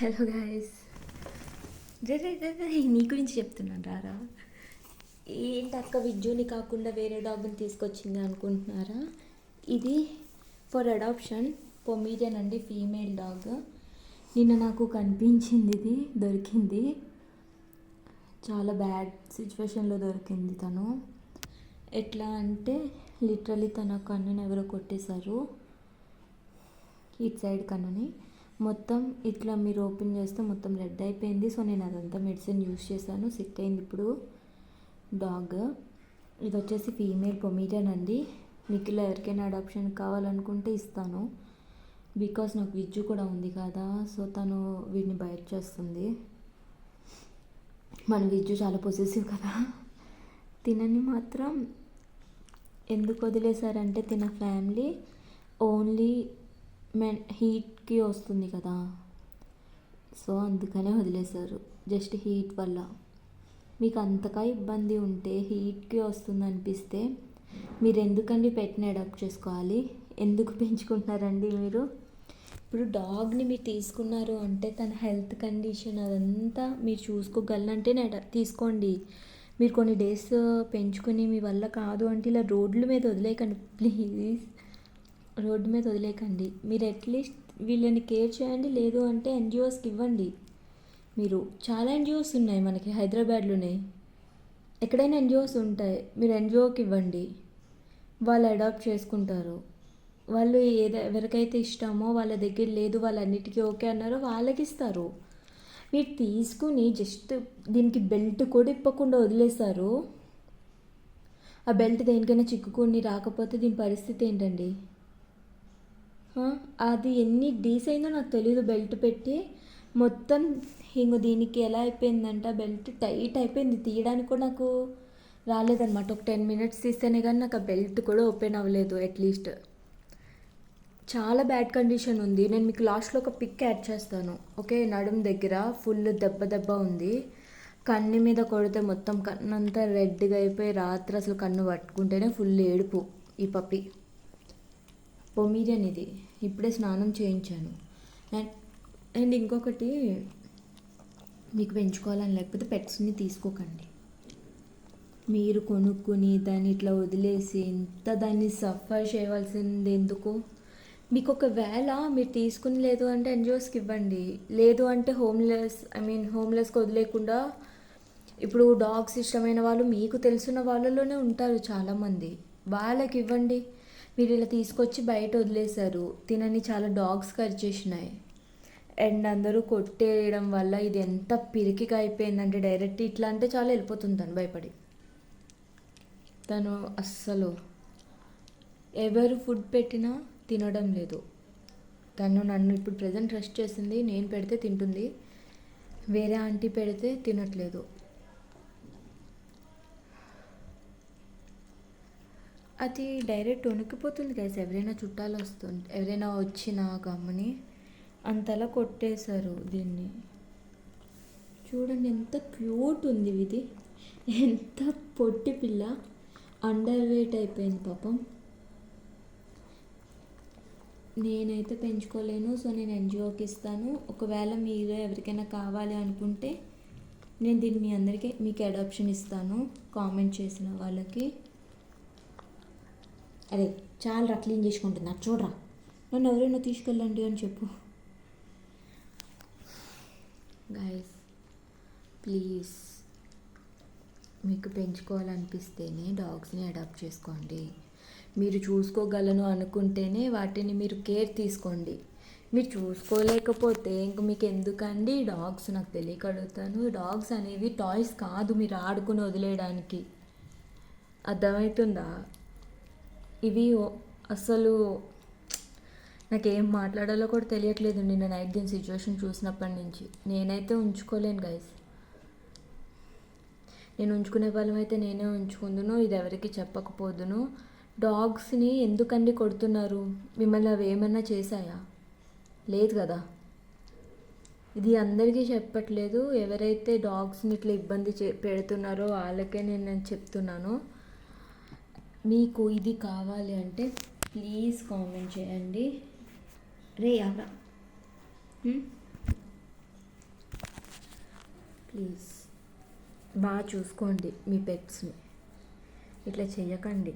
Hello guys, నీ గురించి చెప్తున్నాను రారా. ఏంటి అక్క విజ్జుని కాకుండా వేరే డాగ్ని తీసుకొచ్చింది అనుకుంటున్నారా? ఇది ఫర్ అడాప్షన్ పొమీరియన్ అండి, ఫీమేల్ డాగ్. నిన్న నాకు కనిపించింది, ఇది దొరికింది. చాలా బ్యాడ్ సిచ్యువేషన్లో దొరికింది తను. ఎట్లా అంటే లిటరలీ తన కన్నుని ఎవరో కొట్టేశారు, ఇటు సైడ్ కన్నుని. మొత్తం ఇట్లా మీరు ఓపెన్ చేస్తే మొత్తం రెడ్ అయిపోయింది. సో నేను అదంతా మెడిసిన్ యూస్ చేశాను, సిక్ అయింది ఇప్పుడు డాగ్. ఇది వచ్చేసి ఫీమేల్ పొమీరియన్ అండి. మీకు ఇలా ఎవరికైనా అడాప్షన్ కావాలనుకుంటే ఇస్తాను, బికాస్ నాకు విజ్జు కూడా ఉంది కదా, సో తను వీడిని బయట చేస్తుంది. మన విజ్జు చాలా పొసెసివ్ కదా. తినని మాత్రం ఎందుకు వదిలేశారంటే తిన ఫ్యామిలీ ఓన్లీ హీట్కి వస్తుంది కదా, సో అందుకనే వదిలేశారు. జస్ట్ హీట్ వల్ల. మీకు అంతగా ఇబ్బంది ఉంటే, హీట్కి వస్తుంది అనిపిస్తే మీరు ఎందుకండి పెట్ని అడాప్ట్ చేసుకోవాలి? ఎందుకు పెంచుకుంటున్నారండి మీరు? ఇప్పుడు డాగ్ని మీరు తీసుకున్నారు అంటే తన హెల్త్ కండిషన్ అదంతా మీరు చూసుకోగలనంటే తీసుకోండి. మీరు కొన్ని డేస్ పెంచుకొని మీ వల్ల కాదు అంటే ఇలా రోడ్ల మీద వదిలేయకండి ప్లీజ్. రోడ్డు మీద వదిలేకండి. మీరు అట్లీస్ట్ వీళ్ళని కేర్ చేయండి, లేదు అంటే ఎన్జిఓస్కి ఇవ్వండి. మీరు చాలా ఎన్జిఓస్ ఉన్నాయి మనకి హైదరాబాద్లోనే, ఎక్కడైనా ఎన్జిఓస్ ఉంటాయి. మీరు ఎన్జిఓకి ఇవ్వండి, వాళ్ళు అడాప్ట్ చేసుకుంటారు. వాళ్ళు ఎవరికైతే ఇష్టమో వాళ్ళ దగ్గర లేదు, వాళ్ళన్నిటికీ ఓకే అన్నారో వాళ్ళకి ఇస్తారు. మీరు తీసుకుని జస్ట్ దీనికి బెల్ట్ కూడా ఇప్పకుండా వదిలేస్తారు. ఆ బెల్ట్ దేనికైనా చిక్కుకుని రాకపోతే దీని పరిస్థితి ఏంటండి? అది ఎన్ని డేస్ అయిందో నాకు తెలీదు. బెల్ట్ పెట్టి మొత్తం ఇంకో దీనికి ఎలా అయిపోయిందంట, బెల్ట్ టైట్ అయిపోయింది. తీయడానికి కూడా నాకు రాలేదన్నమాట. ఒక 10 minutes తీస్తేనే కానీ నాకు ఆ బెల్ట్ కూడా ఓపెన్ అవ్వలేదు అట్లీస్ట్. చాలా బ్యాడ్ కండిషన్ ఉంది. నేను మీకు లాస్ట్లో ఒక పిక్ యాడ్ చేస్తాను, ఓకే? నడుం దగ్గర ఫుల్ దెబ్బ ఉంది. కన్ను మీద కొడితే మొత్తం కన్ను అంతా రెడ్గా అయిపోయి రాత్రి అసలు కన్ను పట్టుకుంటేనే ఫుల్ ఏడుపు. ఈ పప్పి పొమీరియన్ ఇది, ఇప్పుడే స్నానం చేయించాను. అండ్ ఇంకొకటి, మీకు పెంచుకోవాలని లేకపోతే పెట్స్ని తీసుకోకండి. మీరు కొనుక్కుని దాన్ని ఇట్లా వదిలేసి ఇంత దాన్ని సఫర్ చేయవలసింది ఎందుకు? మీకు ఒకవేళ మీరు తీసుకుని లేదు అంటే ఎన్జిఓస్కి ఇవ్వండి, లేదు అంటే హోమ్లెస్కి వదిలేకుండా. ఇప్పుడు డాగ్స్ ఇష్టమైన వాళ్ళు మీకు తెలిసిన వాళ్ళలోనే ఉంటారు చాలామంది, వాళ్ళకి ఇవ్వండి. మీరు ఇలా తీసుకొచ్చి బయట వదిలేశారు, తినని చాలా డాగ్స్ కరిచేసినాయి. అండ్ అందరూ కొట్టేయడం వల్ల ఇది ఎంత పిరికిగా అయిపోయిందంటే డైరెక్ట్ ఇట్లా అంటే చాలా వెళ్ళిపోతుంది తను భయపడి. తను అస్సలు ఎవరు ఫుడ్ పెట్టినా తినడం లేదు. తను నన్ను ఇప్పుడు ప్రజెంట్ రెస్ట్ చేసింది, నేను పెడితే తింటుంది, వేరే ఆంటీ పెడితే తినట్లేదు. అది డైరెక్ట్ వణికిపోతుంది గైస్. ఎవరైనా చుట్టాలు వస్తుంటే, ఎవరైనా వచ్చినా గమ్మని అంతలా కొట్టేశారు దీన్ని. చూడండి ఎంత క్యూట్ ఉంది ఇది, ఎంత పొట్టి పిల్ల, అండర్ వెయిట్ అయిపోయింది పాపం. నేనైతే పెంచుకోలేను, సో నేను ఎన్జిఓకి ఇస్తాను. ఒకవేళ మీరు ఎవరికైనా కావాలి అనుకుంటే నేను దీన్ని మీ అందరికీ మీకు అడాప్షన్ ఇస్తాను, కామెంట్ చేసిన వాళ్ళకి. అదే చాలా క్లీన్ చేసుకుంటున్నా, చూడరా, నన్ను ఎవరైనా తీసుకెళ్ళండి అని చెప్పు. గైస్ ప్లీజ్, మీకు పెంచుకోవాలనిపిస్తేనే డాగ్స్ని అడాప్ట్ చేసుకోండి. మీరు చూసుకోగలను అనుకుంటేనే వాటిని మీరు కేర్ తీసుకోండి. మీరు చూసుకోలేకపోతే ఇంక మీకు ఎందుకండి డాగ్స్? నాకు తెలియక అడుగుతాను. డాగ్స్ అనేవి టాయ్స్ కాదు మీరు ఆడుకుని వదిలేయడానికి, అర్థమవుతుందా? ఇవి అసలు నాకేం మాట్లాడాలో కూడా తెలియట్లేదు నిన్న నైట్ దీని సిచ్యువేషన్ చూసినప్పటి నుంచి. నేనైతే ఉంచుకోలేను గైస్. నేను ఉంచుకునే బలం అయితే నేనే ఉంచుకుందును, ఇది ఎవరికి చెప్పకపోదును. డాగ్స్ని ఎందుకండి కొడుతున్నారు? మిమ్మల్ని అవి ఏమన్నా చేశాయా? లేదు కదా. ఇది అందరికీ చెప్పట్లేదు, ఎవరైతే డాగ్స్ని ఇట్లా ఇబ్బంది పెడుతున్నారో వాళ్ళకే నేను చెప్తున్నాను. మీకు ఇది కావాలి అంటే ప్లీజ్ కామెంట్ చేయండి. రే అవరా ప్లీజ్ బాగా చూసుకోండి మీ పెట్స్ని, ఇట్లా చెయ్యకండి.